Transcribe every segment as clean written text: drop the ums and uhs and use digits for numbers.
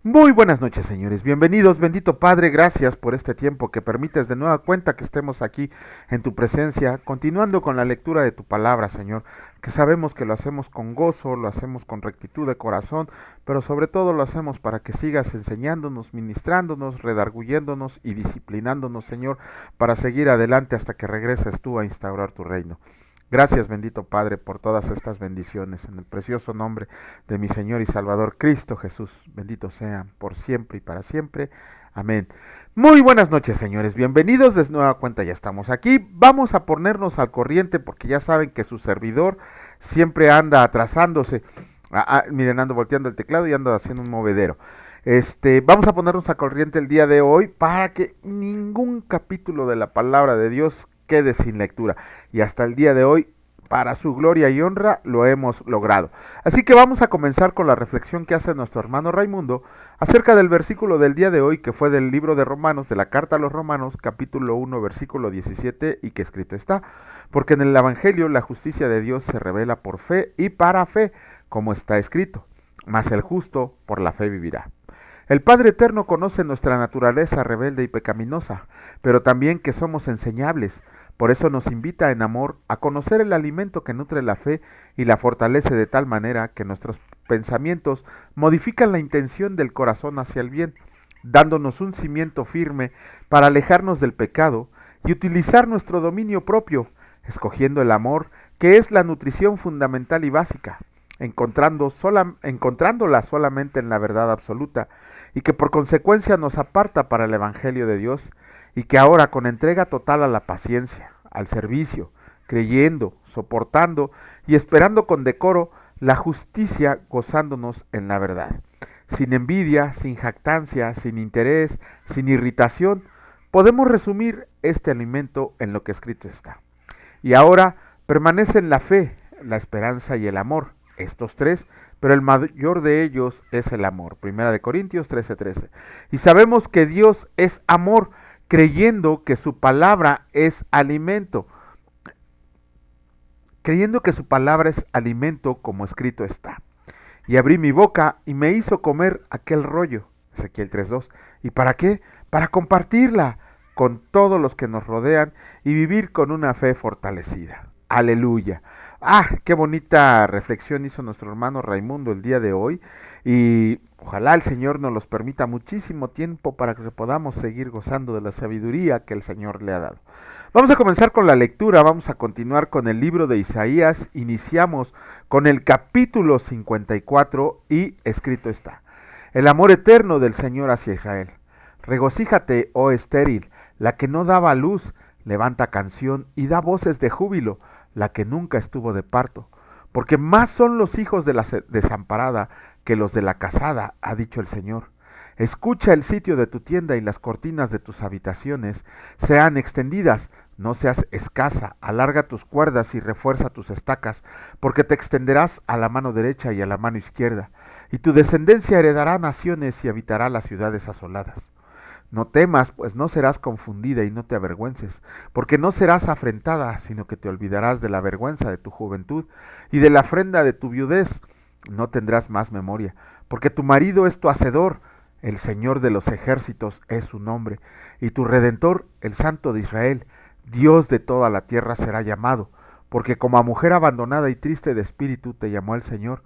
Muy buenas noches, señores. Bienvenidos, bendito Padre. Gracias por este tiempo que permites de nueva cuenta que estemos aquí en tu presencia, continuando con la lectura de tu palabra, Señor, que sabemos que lo hacemos con gozo, lo hacemos con rectitud de corazón, pero sobre todo lo hacemos para que sigas enseñándonos, ministrándonos, redarguyéndonos y disciplinándonos, Señor, para seguir adelante hasta que regreses tú a instaurar tu reino. Gracias, bendito Padre, por todas estas bendiciones, en el precioso nombre de mi Señor y Salvador Cristo Jesús. Bendito sean por siempre y para siempre. Amén. Muy buenas noches, señores. Bienvenidos de nueva cuenta. Ya estamos aquí. Vamos a ponernos al corriente porque ya saben que su servidor siempre anda atrasándose. Miren, ando volteando el teclado y ando haciendo un movedero. Vamos a ponernos al corriente el día de hoy para que ningún capítulo de la palabra de Dios quede sin lectura. Y hasta el día de hoy, para su gloria y honra, lo hemos logrado. Así que vamos a comenzar con la reflexión que hace nuestro hermano Raimundo acerca del versículo del día de hoy, que fue del libro de Romanos, de la carta a los Romanos, capítulo 1, versículo 17, y que escrito está: porque en el Evangelio la justicia de Dios se revela por fe y para fe, como está escrito, mas el justo por la fe vivirá. El Padre Eterno conoce nuestra naturaleza rebelde y pecaminosa, pero también que somos enseñables. Por eso nos invita en amor a conocer el alimento que nutre la fe y la fortalece de tal manera que nuestros pensamientos modifican la intención del corazón hacia el bien, dándonos un cimiento firme para alejarnos del pecado y utilizar nuestro dominio propio, escogiendo el amor, que es la nutrición fundamental y básica, encontrándola solamente en la verdad absoluta, y que por consecuencia nos aparta para el Evangelio de Dios, y que ahora con entrega total a la paciencia, al servicio, creyendo, soportando y esperando con decoro la justicia, gozándonos en la verdad. Sin envidia, sin jactancia, sin interés, sin irritación, podemos resumir este alimento en lo que escrito está. Y ahora permanecen la fe, la esperanza y el amor, estos tres, pero el mayor de ellos es el amor. Primera de Corintios 13:13. Y sabemos que Dios es amor, creyendo que su palabra es alimento. Creyendo que su palabra es alimento, como escrito está. Y abrí mi boca y me hizo comer aquel rollo. Ezequiel 3:2. ¿Y para qué? Para compartirla con todos los que nos rodean y vivir con una fe fortalecida. Aleluya. Qué bonita reflexión hizo nuestro hermano Raimundo el día de hoy, y ojalá el Señor nos los permita muchísimo tiempo para que podamos seguir gozando de la sabiduría que el Señor le ha dado. Vamos a comenzar con la lectura, vamos a continuar con el libro de Isaías, iniciamos con el capítulo 54 y escrito está: el amor eterno del Señor hacia Israel. Regocíjate, oh estéril, la que no daba luz, levanta canción y da voces de júbilo, la que nunca estuvo de parto, porque más son los hijos de la desamparada que los de la casada, ha dicho el Señor. Escucha el sitio de tu tienda y las cortinas de tus habitaciones sean extendidas, no seas escasa, alarga tus cuerdas y refuerza tus estacas, porque te extenderás a la mano derecha y a la mano izquierda, y tu descendencia heredará naciones y habitará las ciudades asoladas. No temas, pues no serás confundida y no te avergüences, porque no serás afrentada, sino que te olvidarás de la vergüenza de tu juventud y de la afrenta de tu viudez. No tendrás más memoria, porque tu marido es tu hacedor, el Señor de los ejércitos es su nombre, y tu Redentor, el Santo de Israel, Dios de toda la tierra será llamado, porque como a mujer abandonada y triste de espíritu te llamó el Señor,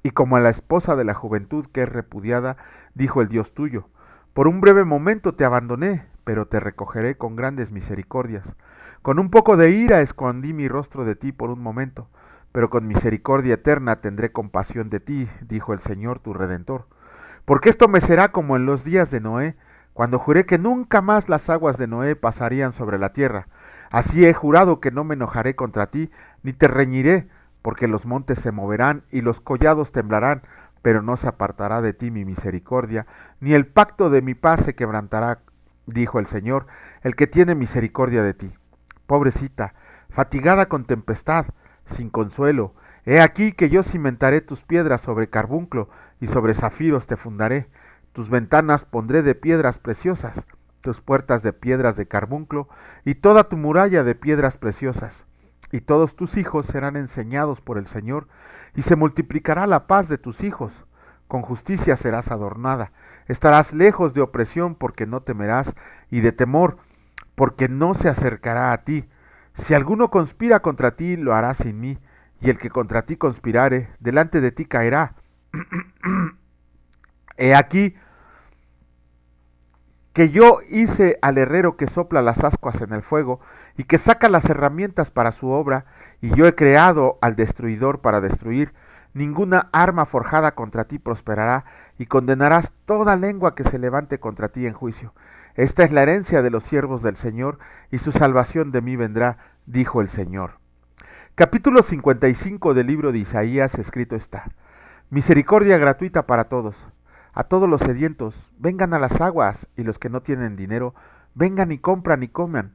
y como a la esposa de la juventud que es repudiada, dijo el Dios tuyo. Por un breve momento te abandoné, pero te recogeré con grandes misericordias. Con un poco de ira escondí mi rostro de ti por un momento, pero con misericordia eterna tendré compasión de ti, dijo el Señor tu Redentor. Porque esto me será como en los días de Noé, cuando juré que nunca más las aguas de Noé pasarían sobre la tierra. Así he jurado que no me enojaré contra ti, ni te reñiré, porque los montes se moverán y los collados temblarán, pero no se apartará de ti mi misericordia, ni el pacto de mi paz se quebrantará, dijo el Señor, el que tiene misericordia de ti. Pobrecita, fatigada con tempestad, sin consuelo, he aquí que yo cimentaré tus piedras sobre carbunclo, y sobre zafiros te fundaré. Tus ventanas pondré de piedras preciosas, tus puertas de piedras de carbunclo, y toda tu muralla de piedras preciosas. Y todos tus hijos serán enseñados por el Señor, y se multiplicará la paz de tus hijos, con justicia serás adornada. Estarás lejos de opresión, porque no temerás, y de temor, porque no se acercará a ti. Si alguno conspira contra ti, lo hará sin mí, y el que contra ti conspirare, delante de ti caerá. He aquí que yo hice al herrero que sopla las ascuas en el fuego, y que saca las herramientas para su obra, y yo he creado al destruidor para destruir. Ninguna arma forjada contra ti prosperará, y condenarás toda lengua que se levante contra ti en juicio. Esta es la herencia de los siervos del Señor, y su salvación de mí vendrá, dijo el Señor. Capítulo 55 del libro de Isaías, escrito está: Misericordia gratuita para todos. A todos los sedientos, vengan a las aguas, y los que no tienen dinero, vengan y compran y coman.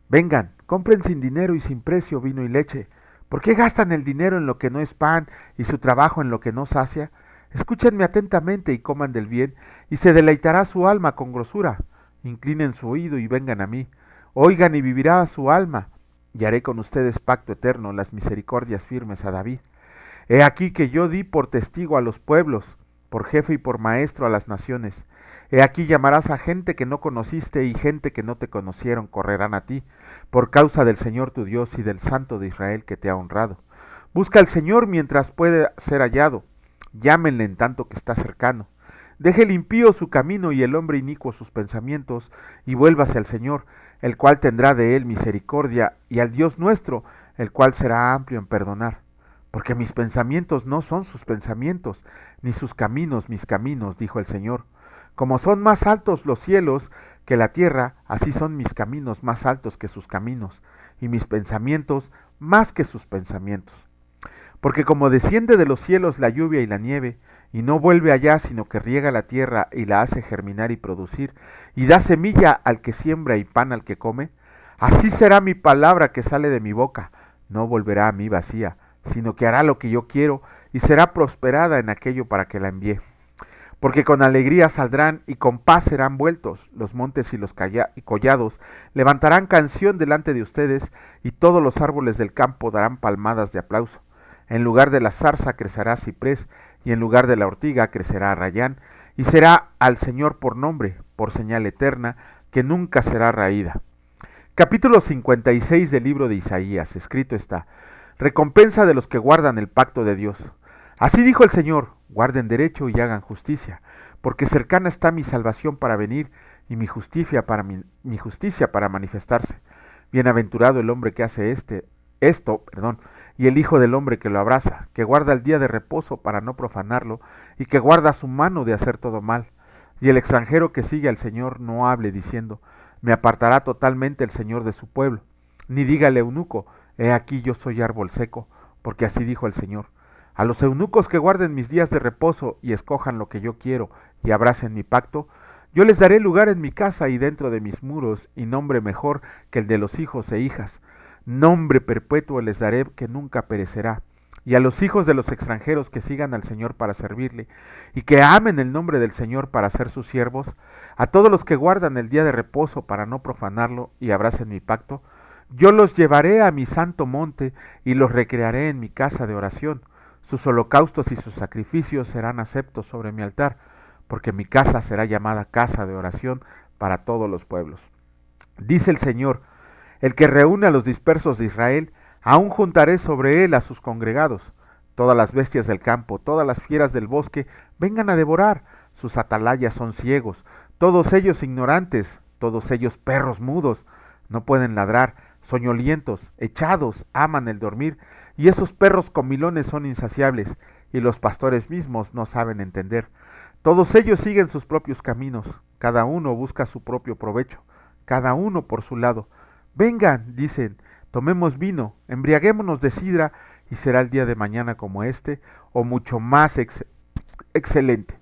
Vengan, compren sin dinero y sin precio vino y leche. ¿Por qué gastan el dinero en lo que no es pan y su trabajo en lo que no sacia? Escúchenme atentamente y coman del bien, y se deleitará su alma con grosura. Inclinen su oído y vengan a mí. Oigan y vivirá su alma, y haré con ustedes pacto eterno, las misericordias firmes a David. He aquí que yo di por testigo a los pueblos, por jefe y por maestro a las naciones. He aquí llamarás a gente que no conociste, y gente que no te conocieron correrán a ti, por causa del Señor tu Dios y del Santo de Israel que te ha honrado. Busca al Señor mientras puede ser hallado, llámenle en tanto que está cercano. Deje el impío su camino y el hombre inicuo sus pensamientos, y vuélvase al Señor, el cual tendrá de él misericordia, y al Dios nuestro, el cual será amplio en perdonar. Porque mis pensamientos no son sus pensamientos, ni sus caminos mis caminos, dijo el Señor. Como son más altos los cielos que la tierra, así son mis caminos más altos que sus caminos, y mis pensamientos más que sus pensamientos. Porque como desciende de los cielos la lluvia y la nieve, y no vuelve allá, sino que riega la tierra y la hace germinar y producir, y da semilla al que siembra y pan al que come, así será mi palabra que sale de mi boca, no volverá a mí vacía, sino que hará lo que yo quiero, y será prosperada en aquello para que la envíe. Porque con alegría saldrán y con paz serán vueltos. Los montes y los collados levantarán canción delante de ustedes, y todos los árboles del campo darán palmadas de aplauso. En lugar de la zarza crecerá ciprés, y en lugar de la ortiga crecerá rayán, y será al Señor por nombre, por señal eterna, que nunca será raída. Capítulo 56 del libro de Isaías, escrito está: Recompensa de los que guardan el pacto de Dios. Así dijo el Señor: guarden derecho y hagan justicia, porque cercana está mi salvación para venir, y mi justicia para manifestarse. Bienaventurado el hombre que hace esto, y el hijo del hombre que lo abraza, que guarda el día de reposo para no profanarlo, y que guarda su mano de hacer todo mal. Y el extranjero que sigue al Señor no hable diciendo: me apartará totalmente el Señor de su pueblo, ni diga al eunuco: he aquí yo soy árbol seco, porque así dijo el Señor. A los eunucos que guarden mis días de reposo y escojan lo que yo quiero y abracen mi pacto, yo les daré lugar en mi casa y dentro de mis muros, y nombre mejor que el de los hijos e hijas. Nombre perpetuo les daré que nunca perecerá. Y a los hijos de los extranjeros que sigan al Señor para servirle, y que amen el nombre del Señor para ser sus siervos, a todos los que guardan el día de reposo para no profanarlo y abracen mi pacto, yo los llevaré a mi santo monte y los recrearé en mi casa de oración. Sus holocaustos y sus sacrificios serán aceptos sobre mi altar, porque mi casa será llamada casa de oración para todos los pueblos. Dice el Señor: el que reúne a los dispersos de Israel, aún juntaré sobre él a sus congregados. Todas las bestias del campo, todas las fieras del bosque, vengan a devorar. Sus atalayas son ciegos, todos ellos ignorantes, todos ellos perros mudos, no pueden ladrar, soñolientos, echados, aman el dormir, y esos perros comilones son insaciables, y los pastores mismos no saben entender. Todos ellos siguen sus propios caminos, cada uno busca su propio provecho, cada uno por su lado. Vengan, dicen, tomemos vino, embriaguémonos de sidra, y será el día de mañana como este, o mucho más excelente.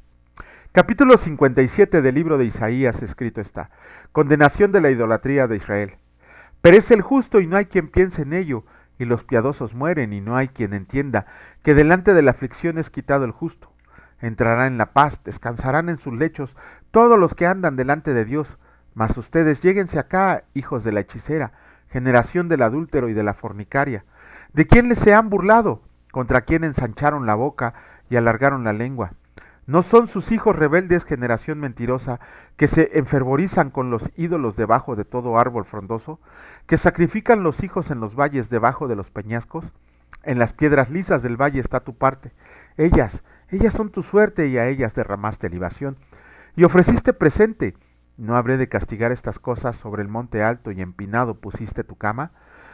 Capítulo 57 del libro de Isaías, escrito está: condenación de la idolatría de Israel. Perece el justo y no hay quien piense en ello, y los piadosos mueren y no hay quien entienda que delante de la aflicción es quitado el justo. Entrarán en la paz, descansarán en sus lechos todos los que andan delante de Dios. Mas ustedes lléguense acá, hijos de la hechicera, generación del adúltero y de la fornicaria. ¿De quién les se han burlado? ¿Contra quién ensancharon la boca y alargaron la lengua? ¿No son sus hijos rebeldes generación mentirosa, que se enfervorizan con los ídolos debajo de todo árbol frondoso, que sacrifican los hijos en los valles debajo de los peñascos? En las piedras lisas del valle está tu parte. Ellas son tu suerte, y a ellas derramaste libación. Y ofreciste presente. ¿No habré de castigar estas cosas? Sobre el monte alto y empinado pusiste tu cama.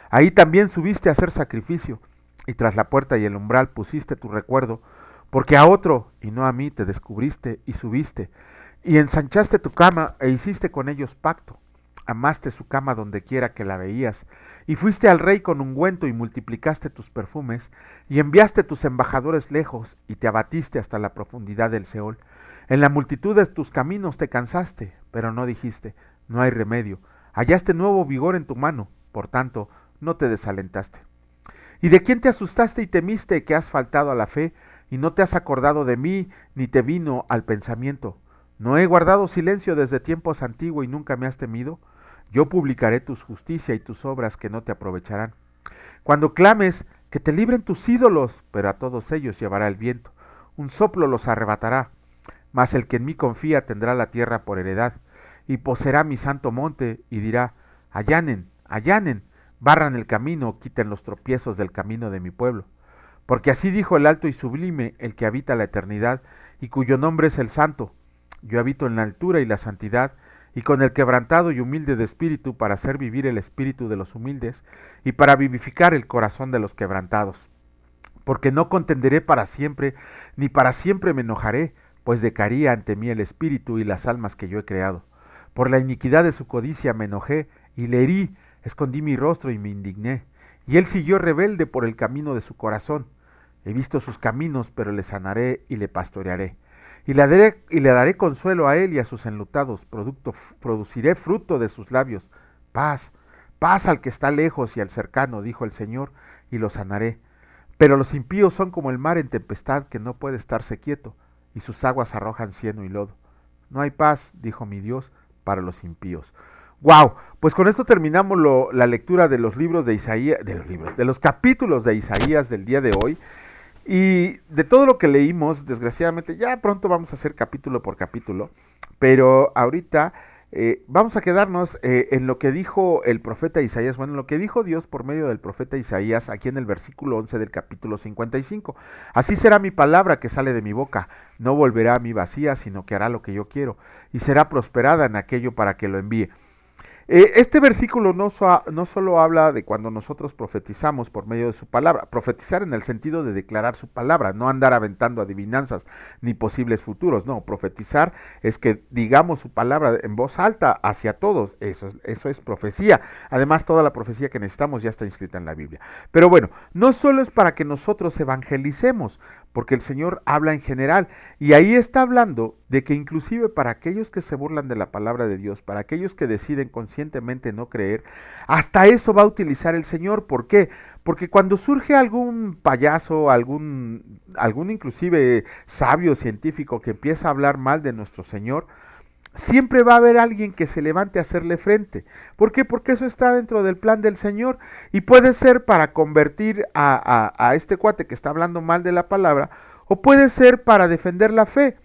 Ahí también subiste a hacer sacrificio, y tras la puerta y el umbral pusiste tu recuerdo, porque a otro, y no a mí, te descubriste y subiste, y ensanchaste tu cama e hiciste con ellos pacto. Amaste su cama donde quiera que la veías, y fuiste al rey con ungüento y multiplicaste tus perfumes, y enviaste tus embajadores lejos, y te abatiste hasta la profundidad del Seol. En la multitud de tus caminos te cansaste, pero no dijiste, no hay remedio. Hallaste nuevo vigor en tu mano, por tanto, no te desalentaste. ¿Y de quién te asustaste y temiste que has faltado a la fe, y no te has acordado de mí, ni te vino al pensamiento? ¿No he guardado silencio desde tiempos antiguos y nunca me has temido? Yo publicaré tus justicia y tus obras que no te aprovecharán. Cuando clames, que te libren tus ídolos, pero a todos ellos llevará el viento. Un soplo los arrebatará. Mas el que en mí confía tendrá la tierra por heredad, y poseerá mi santo monte, y dirá, allanen, allanen, barran el camino, quiten los tropiezos del camino de mi pueblo. Porque así dijo el alto y sublime, el que habita la eternidad, y cuyo nombre es el Santo. Yo habito en la altura y la santidad, y con el quebrantado y humilde de espíritu, para hacer vivir el espíritu de los humildes, y para vivificar el corazón de los quebrantados. Porque no contenderé para siempre, ni para siempre me enojaré, pues decaería ante mí el espíritu y las almas que yo he creado. Por la iniquidad de su codicia me enojé, y le herí, escondí mi rostro y me indigné. Y él siguió rebelde por el camino de su corazón. He visto sus caminos, pero le sanaré y le pastorearé. Y le daré consuelo a él y a sus enlutados. Produciré fruto de sus labios. Paz, paz al que está lejos y al cercano, dijo el Señor, y lo sanaré. Pero los impíos son como el mar en tempestad, que no puede estarse quieto, y sus aguas arrojan cieno y lodo. No hay paz, dijo mi Dios, para los impíos. Wow, pues con esto terminamos la lectura de los libros de Isaías, de los capítulos de Isaías del día de hoy. Y de todo lo que leímos, desgraciadamente, ya pronto vamos a hacer capítulo por capítulo, pero ahorita vamos a quedarnos en lo que dijo el profeta Isaías, bueno, en lo que dijo Dios por medio del profeta Isaías, aquí en el versículo 11 del capítulo 55. Así será mi palabra que sale de mi boca, no volverá a mí vacía, sino que hará lo que yo quiero, y será prosperada en aquello para que lo envíe. Este versículo no solo habla de cuando nosotros profetizamos por medio de su palabra, profetizar en el sentido de declarar su palabra, no andar aventando adivinanzas ni posibles futuros, no, profetizar es que digamos su palabra en voz alta hacia todos, eso es profecía. Además, toda la profecía que necesitamos ya está inscrita en la Biblia. Pero bueno, no solo es para que nosotros evangelicemos, porque el Señor habla en general, y ahí está hablando de que inclusive para aquellos que se burlan de la palabra de Dios, para aquellos que deciden conscientemente no creer, hasta eso va a utilizar el Señor. ¿Por qué? Porque cuando surge algún payaso, algún inclusive sabio científico que empieza a hablar mal de nuestro Señor, siempre va a haber alguien que se levante a hacerle frente. ¿Por qué? Porque eso está dentro del plan del Señor, y puede ser para convertir a este cuate que está hablando mal de la palabra, o puede ser para defender la fe.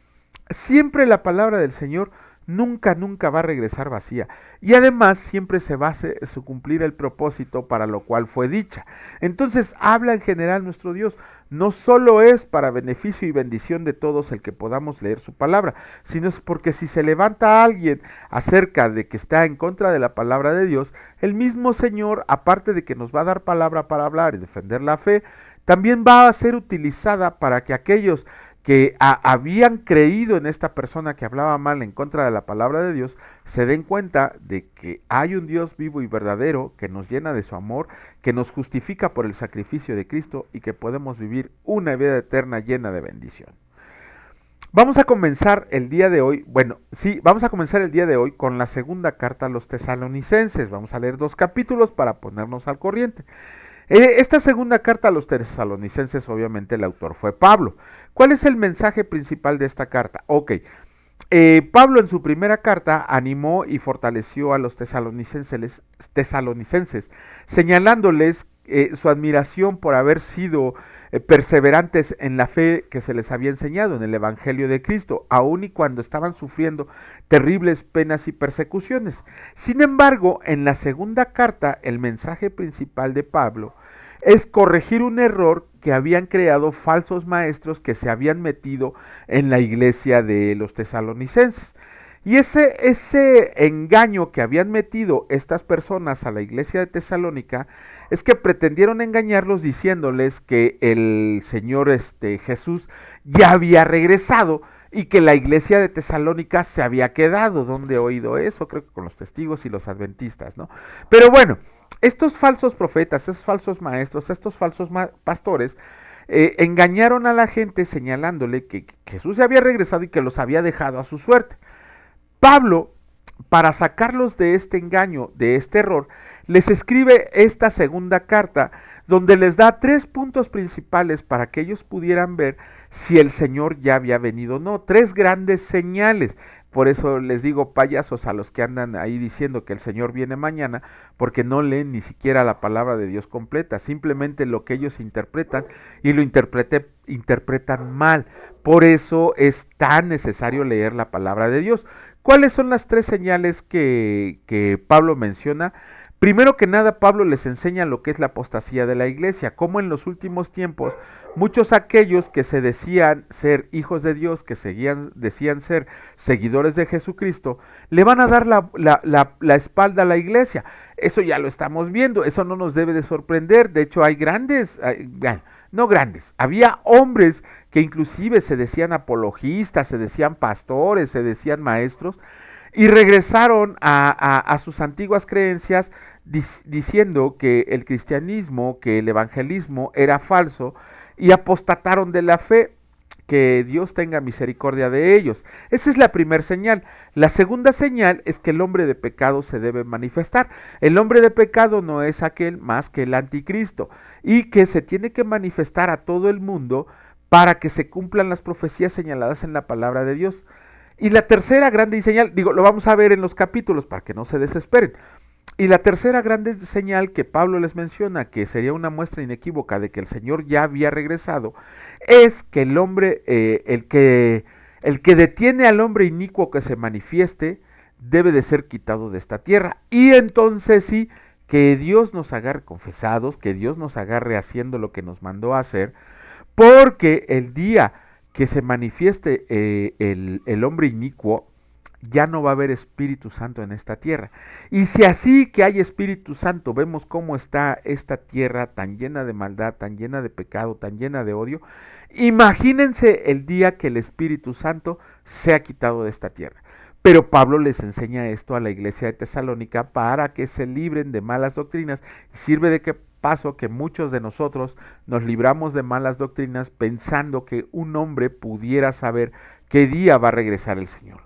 Siempre la palabra del Señor nunca va a regresar vacía, y además siempre se va a cumplir el propósito para lo cual fue dicha. Entonces habla en general nuestro Dios. No solo es para beneficio y bendición de todos el que podamos leer su palabra, sino es porque si se levanta alguien acerca de que está en contra de la palabra de Dios, el mismo Señor, aparte de que nos va a dar palabra para hablar y defender la fe, también va a ser utilizada para que aquellos que habían creído en esta persona que hablaba mal en contra de la palabra de Dios, se den cuenta de que hay un Dios vivo y verdadero que nos llena de su amor, que nos justifica por el sacrificio de Cristo y que podemos vivir una vida eterna llena de bendición. Vamos a comenzar el día de hoy, con la segunda carta a los tesalonicenses. Vamos a leer 2 capítulos para ponernos al corriente. Esta segunda carta a los tesalonicenses, obviamente el autor fue Pablo. ¿Cuál es el mensaje principal de esta carta? Ok, Pablo en su primera carta animó y fortaleció a los tesalonicenses señalándoles su admiración por haber sido perseverantes en la fe que se les había enseñado en el Evangelio de Cristo, aun y cuando estaban sufriendo terribles penas y persecuciones. Sin embargo, en la segunda carta, el mensaje principal de Pablo es corregir un error que habían creado falsos maestros que se habían metido en la iglesia de los tesalonicenses. Y ese engaño que habían metido estas personas a la iglesia de Tesalónica es que pretendieron engañarlos diciéndoles que el Señor Jesús ya había regresado y que la iglesia de Tesalónica se había quedado. ¿Dónde he oído eso? Creo que con los testigos y los adventistas, ¿no? Pero bueno, estos falsos profetas, estos falsos maestros, estos falsos pastores engañaron a la gente señalándole que Jesús se había regresado y que los había dejado a su suerte. Pablo, para sacarlos de este engaño, de este error, les escribe esta segunda carta donde les da 3 puntos principales para que ellos pudieran ver si el Señor ya había venido o no. 3 grandes señales. Por eso les digo payasos a los que andan ahí diciendo que el Señor viene mañana, porque no leen ni siquiera la palabra de Dios completa, simplemente lo que ellos interpretan y lo interpretan mal. Por eso es tan necesario leer la palabra de Dios. ¿Cuáles son las 3 señales que Pablo menciona? Primero que nada, Pablo les enseña lo que es la apostasía de la iglesia, cómo en los últimos tiempos muchos aquellos que se decían ser hijos de Dios, que decían ser seguidores de Jesucristo, le van a dar la espalda a la iglesia. Eso ya lo estamos viendo, eso no nos debe de sorprender. De hecho, hay había hombres que inclusive se decían apologistas, se decían pastores, se decían maestros, y regresaron a sus antiguas creencias diciendo que el cristianismo, que el evangelismo era falso, y apostataron de la fe. Que Dios tenga misericordia de ellos. Esa es la primera señal. La segunda señal es que el hombre de pecado se debe manifestar. El hombre de pecado no es aquel más que el anticristo, y que se tiene que manifestar a todo el mundo para que se cumplan las profecías señaladas en la palabra de Dios. Y la tercera grande señal, lo vamos a ver en los capítulos para que no se desesperen. Y la tercera grande señal que Pablo les menciona, que sería una muestra inequívoca de que el Señor ya había regresado, es que el hombre, el que detiene al hombre inicuo que se manifieste, debe de ser quitado de esta tierra. Y entonces sí, que Dios nos agarre confesados, que Dios nos agarre haciendo lo que nos mandó a hacer, porque el día que se manifieste el hombre inicuo, ya no va a haber Espíritu Santo en esta tierra. Y si así que hay Espíritu Santo, vemos cómo está esta tierra tan llena de maldad, tan llena de pecado, tan llena de odio, imagínense el día que el Espíritu Santo sea quitado de esta tierra. Pero Pablo les enseña esto a la iglesia de Tesalónica para que se libren de malas doctrinas, y sirve de paso que muchos de nosotros nos libramos de malas doctrinas pensando que un hombre pudiera saber qué día va a regresar el Señor.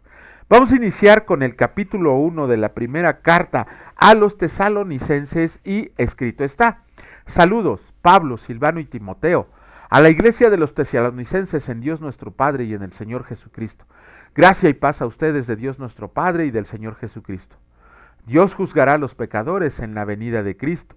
Vamos a iniciar con el capítulo 1 de la primera carta a los tesalonicenses, y escrito está: saludos, Pablo, Silvano y Timoteo, a la iglesia de los tesalonicenses en Dios nuestro Padre y en el Señor Jesucristo. Gracia y paz a ustedes de Dios nuestro Padre y del Señor Jesucristo. Dios juzgará a los pecadores en la venida de Cristo.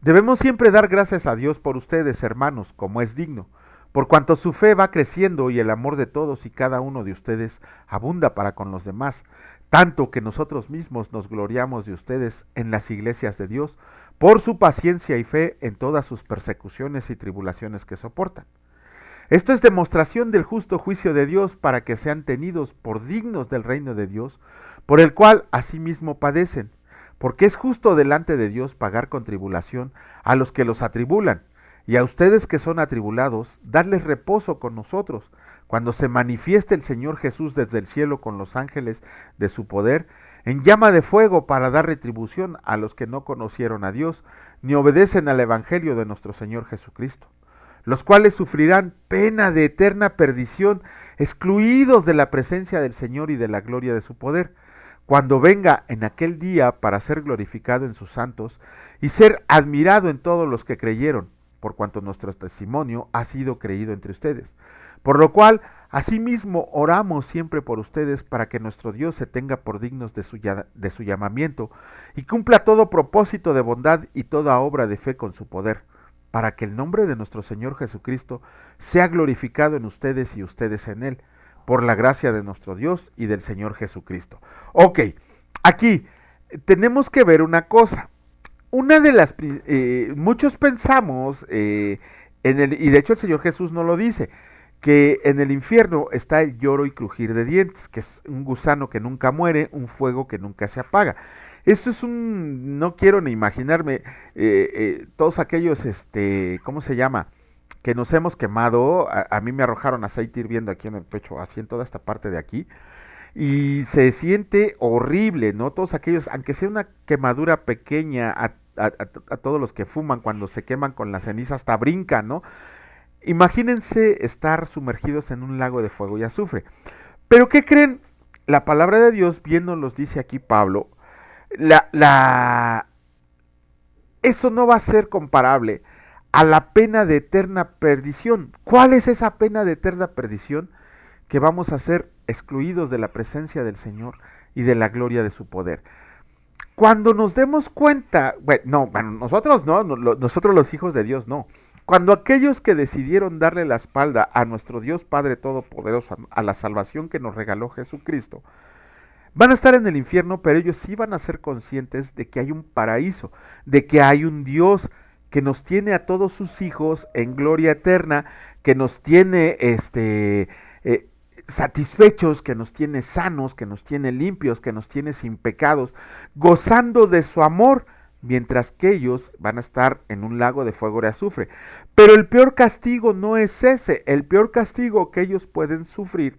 Debemos siempre dar gracias a Dios por ustedes, hermanos, como es digno, por cuanto su fe va creciendo y el amor de todos y cada uno de ustedes abunda para con los demás, tanto que nosotros mismos nos gloriamos de ustedes en las iglesias de Dios, por su paciencia y fe en todas sus persecuciones y tribulaciones que soportan. Esto es demostración del justo juicio de Dios, para que sean tenidos por dignos del reino de Dios, por el cual asimismo padecen, porque es justo delante de Dios pagar con tribulación a los que los atribulan, y a ustedes que son atribulados, darles reposo con nosotros, cuando se manifieste el Señor Jesús desde el cielo con los ángeles de su poder, en llama de fuego, para dar retribución a los que no conocieron a Dios, ni obedecen al Evangelio de nuestro Señor Jesucristo, los cuales sufrirán pena de eterna perdición, excluidos de la presencia del Señor y de la gloria de su poder, cuando venga en aquel día para ser glorificado en sus santos y ser admirado en todos los que creyeron, por cuanto nuestro testimonio ha sido creído entre ustedes. Por lo cual, asimismo, oramos siempre por ustedes, para que nuestro Dios se tenga por dignos de su llamamiento, y cumpla todo propósito de bondad y toda obra de fe con su poder, para que el nombre de nuestro Señor Jesucristo sea glorificado en ustedes y ustedes en Él, por la gracia de nuestro Dios y del Señor Jesucristo. Ok, aquí tenemos que ver una cosa. Una de las, muchos pensamos, y de hecho el Señor Jesús no lo dice, que en el infierno está el lloro y crujir de dientes, que es un gusano que nunca muere, un fuego que nunca se apaga. Esto es no quiero ni imaginarme, todos aquellos, ¿cómo se llama? Que nos hemos quemado, a mí me arrojaron aceite hirviendo aquí en el pecho, así en toda esta parte de aquí, y se siente horrible, ¿no? Todos aquellos, aunque sea una quemadura pequeña, a todos los que fuman cuando se queman con la ceniza hasta brincan, ¿no? Imagínense estar sumergidos en un lago de fuego y azufre. Pero ¿qué creen? La palabra de Dios, bien nos los dice aquí Pablo, eso no va a ser comparable a la pena de eterna perdición. ¿Cuál es esa pena de eterna perdición? Que vamos a ser excluidos de la presencia del Señor y de la gloria de su poder. Cuando nos demos cuenta, nosotros no, nosotros los hijos de Dios no. Cuando aquellos que decidieron darle la espalda a nuestro Dios Padre Todopoderoso, a la salvación que nos regaló Jesucristo, van a estar en el infierno, pero ellos sí van a ser conscientes de que hay un paraíso, de que hay un Dios que nos tiene a todos sus hijos en gloria eterna, que nos tiene satisfechos, que nos tiene sanos, que nos tiene limpios, que nos tiene sin pecados, gozando de su amor, mientras que ellos van a estar en un lago de fuego y azufre. Pero el peor castigo no es ese, el peor castigo que ellos pueden sufrir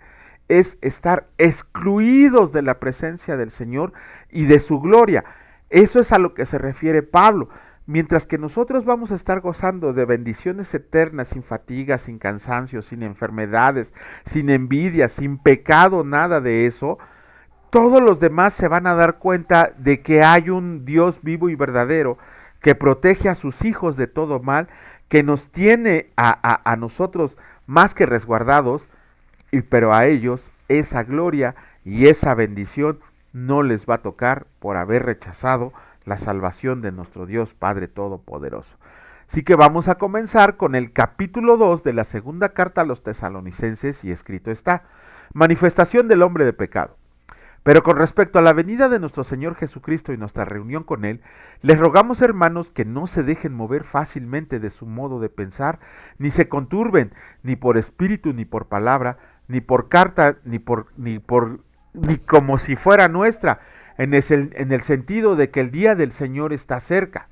es estar excluidos de la presencia del Señor y de su gloria. Eso es a lo que se refiere Pablo. Mientras que nosotros vamos a estar gozando de bendiciones eternas, sin fatiga, sin cansancio, sin enfermedades, sin envidia, sin pecado, nada de eso, todos los demás se van a dar cuenta de que hay un Dios vivo y verdadero que protege a sus hijos de todo mal, que nos tiene a nosotros más que resguardados, pero a ellos esa gloria y esa bendición no les va a tocar por haber rechazado la salvación de nuestro Dios Padre Todopoderoso. Así que vamos a comenzar con el capítulo 2 de la segunda carta a los tesalonicenses, y escrito está: manifestación del hombre de pecado. Pero con respecto a la venida de nuestro Señor Jesucristo y nuestra reunión con Él, les rogamos, hermanos, que no se dejen mover fácilmente de su modo de pensar, ni se conturben, ni por espíritu, ni por palabra, ni por carta, ni como si fuera nuestra, en el sentido de que el día del Señor está cerca.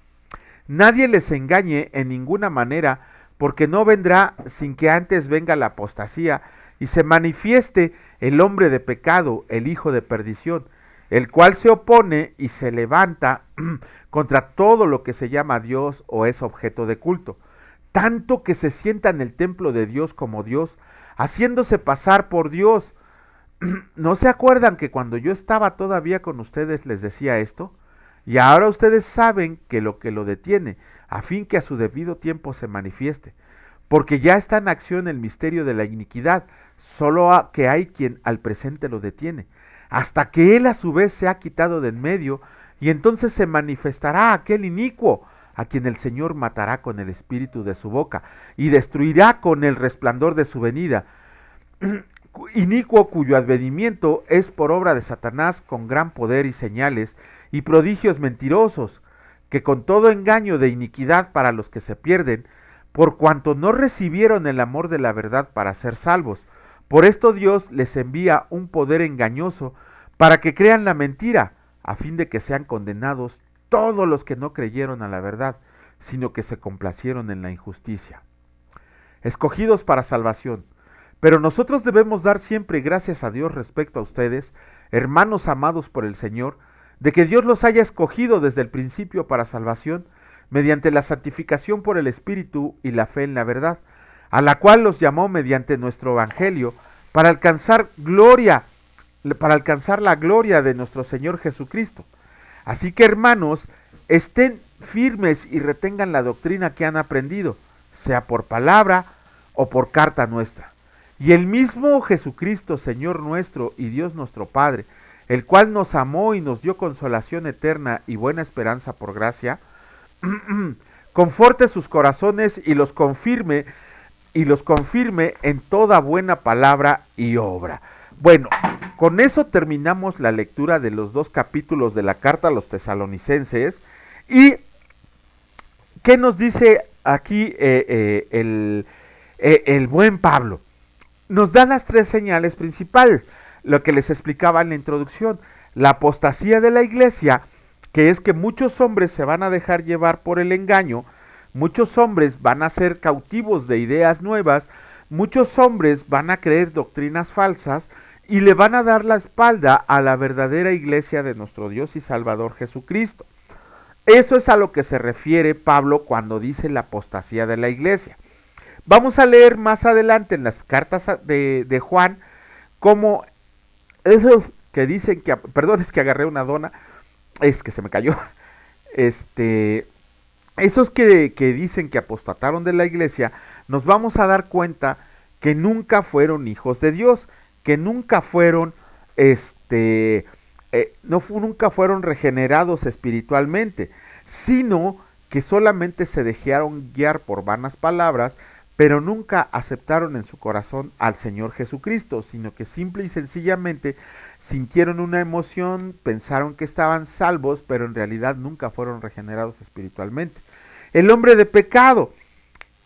Nadie les engañe en ninguna manera, porque no vendrá sin que antes venga la apostasía y se manifieste el hombre de pecado, el hijo de perdición, el cual se opone y se levanta contra todo lo que se llama Dios o es objeto de culto, tanto que se sienta en el templo de Dios como Dios, haciéndose pasar por Dios. ¿No se acuerdan que cuando yo estaba todavía con ustedes les decía esto? Y ahora ustedes saben que lo detiene, a fin que a su debido tiempo se manifieste. Porque ya está en acción el misterio de la iniquidad, solo que hay quien al presente lo detiene, hasta que él a su vez se ha quitado de en medio, y entonces se manifestará aquel inicuo, a quien el Señor matará con el espíritu de su boca, y destruirá con el resplandor de su venida. Inicuo cuyo advenimiento es por obra de Satanás, con gran poder y señales y prodigios mentirosos, que con todo engaño de iniquidad para los que se pierden, por cuanto no recibieron el amor de la verdad para ser salvos. Por esto Dios les envía un poder engañoso para que crean la mentira, a fin de que sean condenados todos los que no creyeron a la verdad, sino que se complacieron en la injusticia. Escogidos para salvación. Pero nosotros debemos dar siempre gracias a Dios respecto a ustedes, hermanos amados por el Señor, de que Dios los haya escogido desde el principio para salvación, mediante la santificación por el Espíritu y la fe en la verdad, a la cual los llamó mediante nuestro Evangelio, para alcanzar la gloria de nuestro Señor Jesucristo. Así que, hermanos, estén firmes y retengan la doctrina que han aprendido, sea por palabra o por carta nuestra. Y el mismo Jesucristo, Señor nuestro y Dios nuestro Padre, el cual nos amó y nos dio consolación eterna y buena esperanza por gracia, conforte sus corazones y los confirme en toda buena palabra y obra. Bueno, con eso terminamos la lectura de los 2 capítulos de la carta a los tesalonicenses. ¿Y qué nos dice aquí el buen Pablo? Nos da las 3 señales principales, lo que les explicaba en la introducción. La apostasía de la iglesia, que es que muchos hombres se van a dejar llevar por el engaño, muchos hombres van a ser cautivos de ideas nuevas, muchos hombres van a creer doctrinas falsas y le van a dar la espalda a la verdadera iglesia de nuestro Dios y Salvador Jesucristo. Eso es a lo que se refiere Pablo cuando dice la apostasía de la iglesia. Vamos a leer más adelante en las cartas de Juan cómo esos que dicen que, perdón, es que agarré una dona, es que se me cayó, esos que dicen que apostataron de la iglesia, nos vamos a dar cuenta que nunca fueron hijos de Dios, que nunca fueron, nunca fueron regenerados espiritualmente, sino que solamente se dejaron guiar por vanas palabras, pero nunca aceptaron en su corazón al Señor Jesucristo, sino que simple y sencillamente sintieron una emoción, pensaron que estaban salvos, pero en realidad nunca fueron regenerados espiritualmente. El hombre de pecado,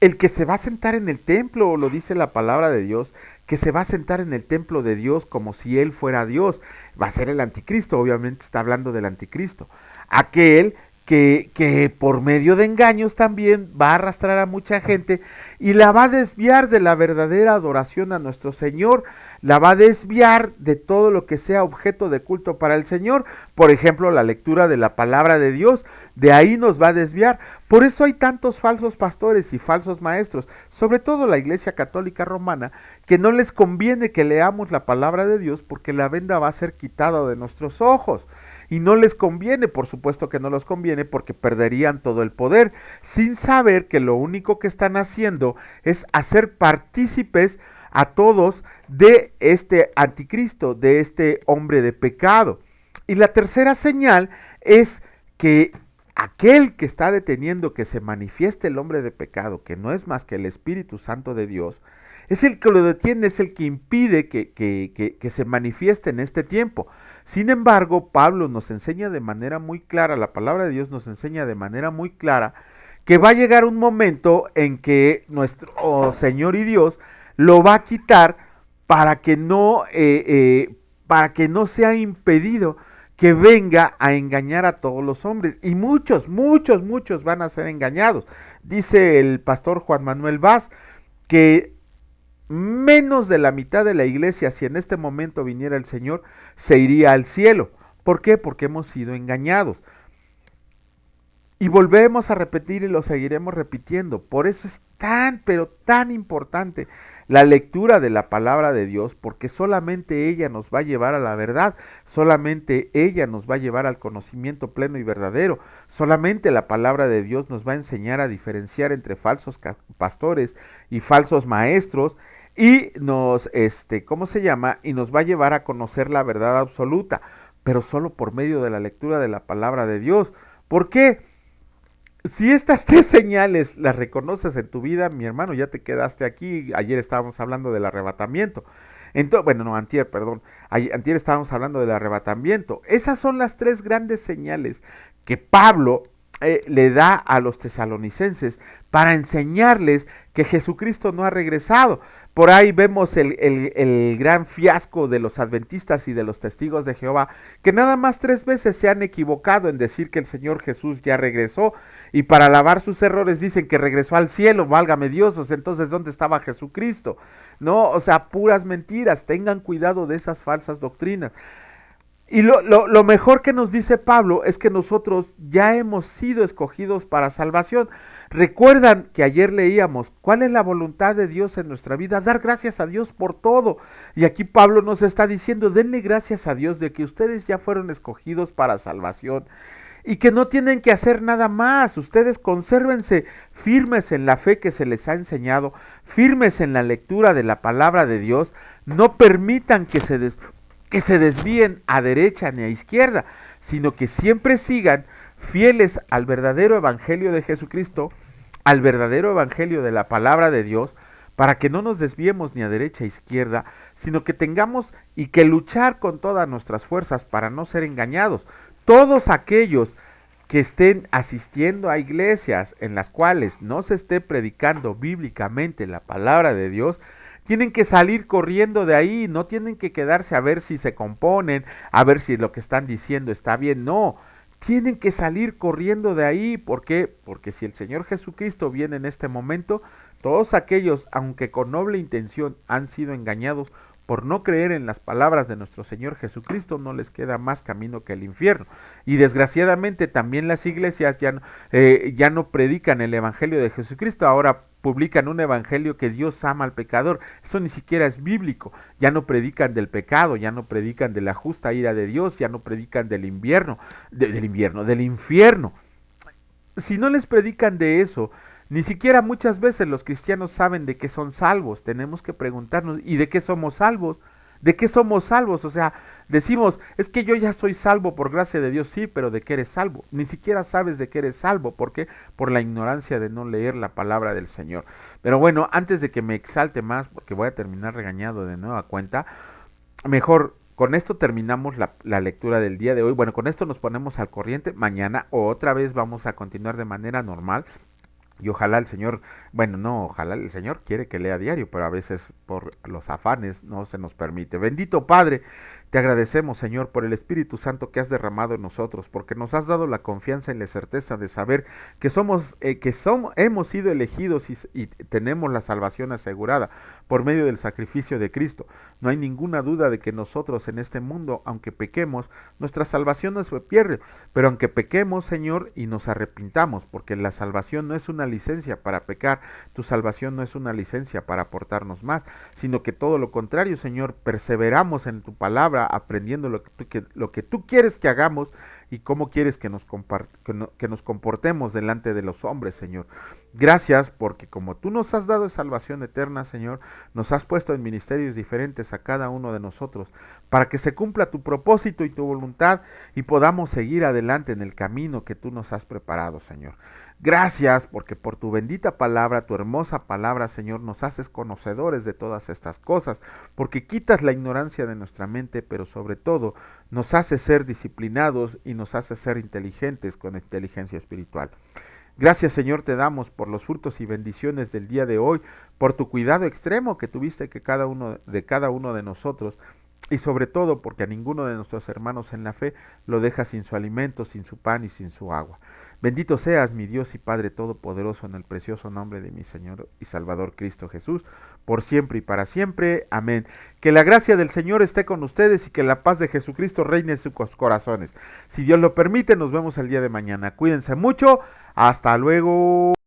el que se va a sentar en el templo, lo dice la palabra de Dios, que se va a sentar en el templo de Dios como si él fuera Dios, va a ser el anticristo, obviamente está hablando del anticristo. Aquel que por medio de engaños también va a arrastrar a mucha gente y la va a desviar de la verdadera adoración a nuestro Señor, la va a desviar de todo lo que sea objeto de culto para el Señor, por ejemplo la lectura de la palabra de Dios, de ahí nos va a desviar. Por eso hay tantos falsos pastores y falsos maestros, sobre todo la Iglesia Católica Romana, que no les conviene que leamos la palabra de Dios porque la venda va a ser quitada de nuestros ojos. Y no les conviene, por supuesto que no les conviene, porque perderían todo el poder, sin saber que lo único que están haciendo es hacer partícipes a todos de este anticristo, de este hombre de pecado. Y la tercera señal es que aquel que está deteniendo que se manifieste el hombre de pecado, que no es más que el Espíritu Santo de Dios, es el que lo detiene, es el que impide que se manifieste en este tiempo. Sin embargo, Pablo nos enseña de manera muy clara, la palabra de Dios nos enseña de manera muy clara, que va a llegar un momento en que nuestro Señor y Dios lo va a quitar para que no sea impedido que venga a engañar a todos los hombres. Y muchos van a ser engañados. Dice el pastor Juan Manuel Vaz que menos de la mitad de la iglesia, si en este momento viniera el Señor, se iría al cielo. ¿Por qué? Porque hemos sido engañados. Y volvemos a repetir y lo seguiremos repitiendo. Por eso es tan, pero tan importante la lectura de la palabra de Dios, porque solamente ella nos va a llevar a la verdad, solamente ella nos va a llevar al conocimiento pleno y verdadero, solamente la palabra de Dios nos va a enseñar a diferenciar entre falsos pastores y falsos maestros, y nos, y nos va a llevar a conocer la verdad absoluta, pero solo por medio de la lectura de la palabra de Dios. ¿Por qué? Si estas 3 señales las reconoces en tu vida, mi hermano, ya te quedaste aquí. Ayer estábamos hablando del arrebatamiento. Antier estábamos hablando del arrebatamiento. Esas son las 3 grandes señales que Pablo le da a los tesalonicenses para enseñarles que Jesucristo no ha regresado. Por ahí vemos el gran fiasco de los adventistas y de los testigos de Jehová, que nada más 3 veces se han equivocado en decir que el Señor Jesús ya regresó, y para lavar sus errores dicen que regresó al cielo. Válgame Dios, o sea, entonces ¿dónde estaba Jesucristo? No, o sea, puras mentiras. Tengan cuidado de esas falsas doctrinas. Y lo mejor que nos dice Pablo es que nosotros ya hemos sido escogidos para salvación. Recuerdan que ayer leíamos cuál es la voluntad de Dios en nuestra vida, dar gracias a Dios por todo. Y aquí Pablo nos está diciendo, denle gracias a Dios de que ustedes ya fueron escogidos para salvación y que no tienen que hacer nada más. Ustedes consérvense firmes en la fe que se les ha enseñado, firmes en la lectura de la palabra de Dios. No permitan que se desvíen a derecha ni a izquierda, sino que siempre sigan fieles al verdadero evangelio de Jesucristo, al verdadero evangelio de la palabra de Dios, para que no nos desviemos ni a derecha ni a izquierda, sino que tengamos y que luchar con todas nuestras fuerzas para no ser engañados. Todos aquellos que estén asistiendo a iglesias en las cuales no se esté predicando bíblicamente la palabra de Dios, tienen que salir corriendo de ahí, no tienen que quedarse a ver si se componen, a ver si lo que están diciendo está bien, no, tienen que salir corriendo de ahí. ¿Por qué? Porque si el Señor Jesucristo viene en este momento, todos aquellos, aunque con noble intención, han sido engañados por no creer en las palabras de nuestro Señor Jesucristo, no les queda más camino que el infierno. Y desgraciadamente también las iglesias ya no predican el Evangelio de Jesucristo, ahora publican un evangelio que Dios ama al pecador. Eso ni siquiera es bíblico. Ya no predican del pecado, ya no predican de la justa ira de Dios, ya no predican del del infierno. Si no les predican de eso, ni siquiera muchas veces los cristianos saben de qué son salvos. Tenemos que preguntarnos, ¿y de qué somos salvos? ¿De qué somos salvos? O sea, decimos, es que yo ya soy salvo por gracia de Dios, sí, pero ¿de qué eres salvo? Ni siquiera sabes de qué eres salvo. ¿Por qué? Por la ignorancia de no leer la palabra del Señor. Pero bueno, antes de que me exalte más, porque voy a terminar regañado de nueva cuenta, mejor con esto terminamos la lectura del día de hoy. Bueno, con esto nos ponemos al corriente. Mañana otra vez vamos a continuar de manera normal. Y ojalá el Señor, bueno, no, ojalá el Señor quiere que lea diario, pero a veces por los afanes no se nos permite. Bendito Padre, te agradecemos, Señor, por el Espíritu Santo que has derramado en nosotros, porque nos has dado la confianza y la certeza de saber que hemos sido elegidos y tenemos la salvación asegurada por medio del sacrificio de Cristo. No hay ninguna duda de que nosotros en este mundo, aunque pequemos, nuestra salvación no se pierde, pero aunque pequemos, Señor, y nos arrepintamos, porque la salvación no es una licencia para pecar, tu salvación no es una licencia para aportarnos más, sino que todo lo contrario, Señor, perseveramos en tu palabra, aprendiendo lo que tú quieres que hagamos y cómo quieres que nos comportemos delante de los hombres, Señor. Gracias porque como tú nos has dado salvación eterna, Señor, nos has puesto en ministerios diferentes a cada uno de nosotros, para que se cumpla tu propósito y tu voluntad y podamos seguir adelante en el camino que tú nos has preparado, Señor. Gracias porque por tu bendita palabra, tu hermosa palabra, Señor, nos haces conocedores de todas estas cosas, porque quitas la ignorancia de nuestra mente, pero sobre todo nos haces ser disciplinados y nos haces ser inteligentes con inteligencia espiritual. Gracias, Señor, te damos por los frutos y bendiciones del día de hoy, por tu cuidado extremo que tuviste que cada uno de nosotros, y sobre todo porque a ninguno de nuestros hermanos en la fe lo dejas sin su alimento, sin su pan y sin su agua. Bendito seas, mi Dios y Padre Todopoderoso, en el precioso nombre de mi Señor y Salvador Cristo Jesús, por siempre y para siempre. Amén. Que la gracia del Señor esté con ustedes y que la paz de Jesucristo reine en sus corazones. Si Dios lo permite, nos vemos el día de mañana. Cuídense mucho. Hasta luego.